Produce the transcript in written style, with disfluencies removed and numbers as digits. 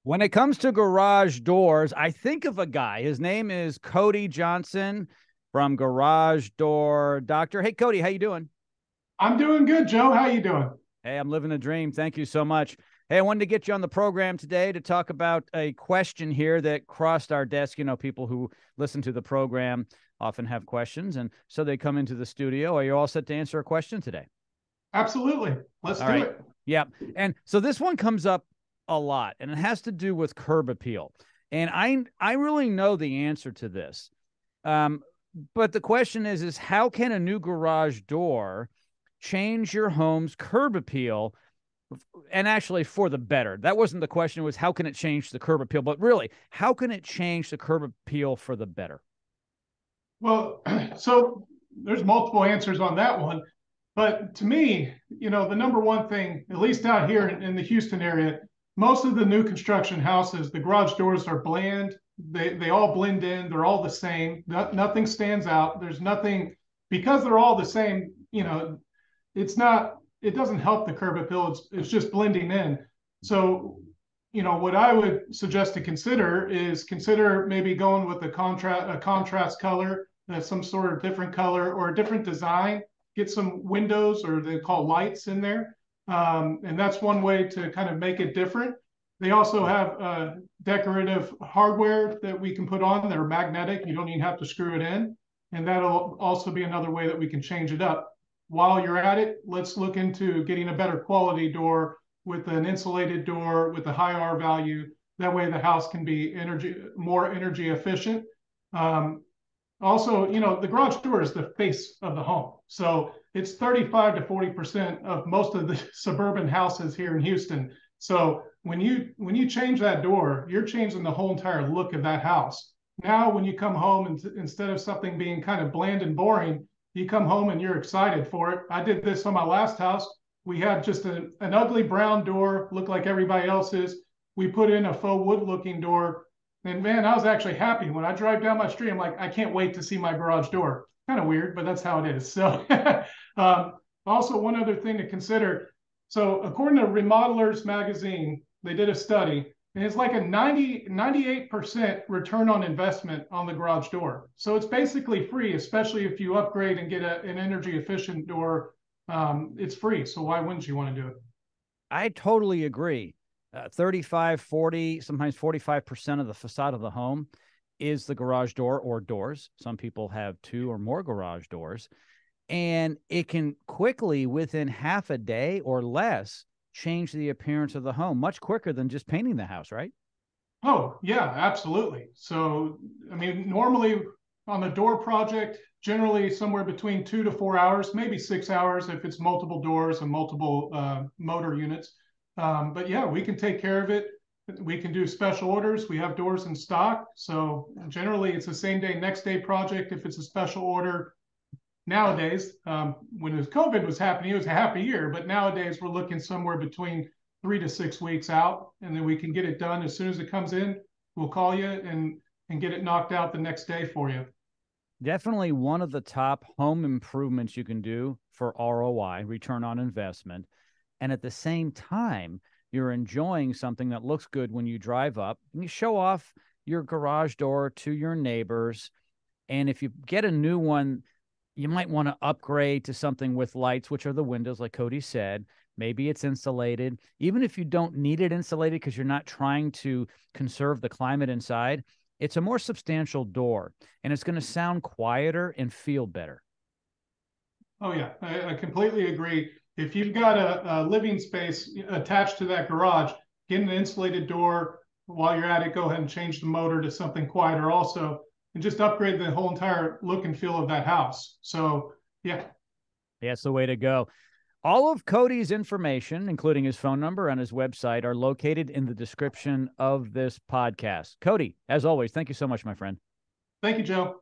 When it comes to garage doors, I think of a guy. His name is Cody Johnson from Garage Door Doctor. Hey, Cody, how you doing? I'm doing good, Joe. How you doing? Hey, I'm living a dream. Thank you so much. Hey, I wanted to get you on the program today to talk about a question here that crossed our desk. You know, people who listen to the program often have questions, and so they come into the studio. Are you all set to answer a question today? Absolutely. Let's All do right. it. Yeah. And so this one comes up a lot, and it has to do with curb appeal. And I really know the answer to this. Um, but the question is how can a new garage door change your home's curb appeal, and actually for the better? That wasn't the question. It was how can it change the curb appeal? But really, how can it change the curb appeal for the better? Well, so there's multiple answers on that one. But to me, the number one thing, at least out here in the Houston area, most of the new construction houses, the garage doors are bland. They all blend in. They're all the same. Nothing stands out. There's nothing because they're all the same. It's not. It doesn't help the curb appeal. It's just blending in. So, what I would suggest to consider maybe going with a contrast color, some sort of different color or a different design. Get some windows or they call lights in there, and that's one way to kind of make it different. They also have decorative hardware that we can put on that are magnetic. You don't even have to screw it in, and that'll also be another way that we can change it up. While you're at it, let's look into getting a better quality door with an insulated door with a high R value. That way the house can be more energy efficient. Um, Also, the garage door is the face of the home. So it's 35 to 40% of most of the suburban houses here in Houston. So when you change that door, you're changing the whole entire look of that house. Now, when you come home and instead of something being kind of bland and boring, you come home and you're excited for it. I did this on my last house. We had just an ugly brown door, looked like everybody else's. We put in a faux wood looking door, and man, I was actually happy when I drive down my street. I'm like, I can't wait to see my garage door. Kind of weird, but that's how it is. So, um, also, one other thing to consider. So, according to Remodelers Magazine, they did a study, and it's like a 98% return on investment on the garage door. So, it's basically free, especially if you upgrade and get an energy efficient door. It's free. So, why wouldn't you want to do it? I totally agree. 35, 40, sometimes 45% of the facade of the home is the garage door or doors. Some people have two or more garage doors, and it can quickly, within half a day or less, change the appearance of the home much quicker than just painting the house, right? Oh, yeah, absolutely. So, I mean, normally on the door project, generally somewhere between 2 to 4 hours, maybe 6 hours if it's multiple doors and multiple motor units. But yeah, we can take care of it. We can do special orders. We have doors in stock. So generally, it's the same day, next day project if it's a special order. Nowadays, when COVID was happening, it was a half a year, but nowadays we're looking somewhere between 3 to 6 weeks out, and then we can get it done as soon as it comes in. We'll call you and get it knocked out the next day for you. Definitely one of the top home improvements you can do for ROI, return on investment. And at the same time, you're enjoying something that looks good when you drive up and you show off your garage door to your neighbors. And if you get a new one, you might want to upgrade to something with lights, which are the windows, like Cody said. Maybe it's insulated. Even if you don't need it insulated because you're not trying to conserve the climate inside, it's a more substantial door and it's going to sound quieter and feel better. Oh yeah, I completely agree. If you've got a living space attached to that garage, get an insulated door. While you're at it, go ahead and change the motor to something quieter also, and just upgrade the whole entire look and feel of that house. So yeah. That's the way to go. All of Cody's information, including his phone number and his website, are located in the description of this podcast. Cody, as always, thank you so much, my friend. Thank you, Joe.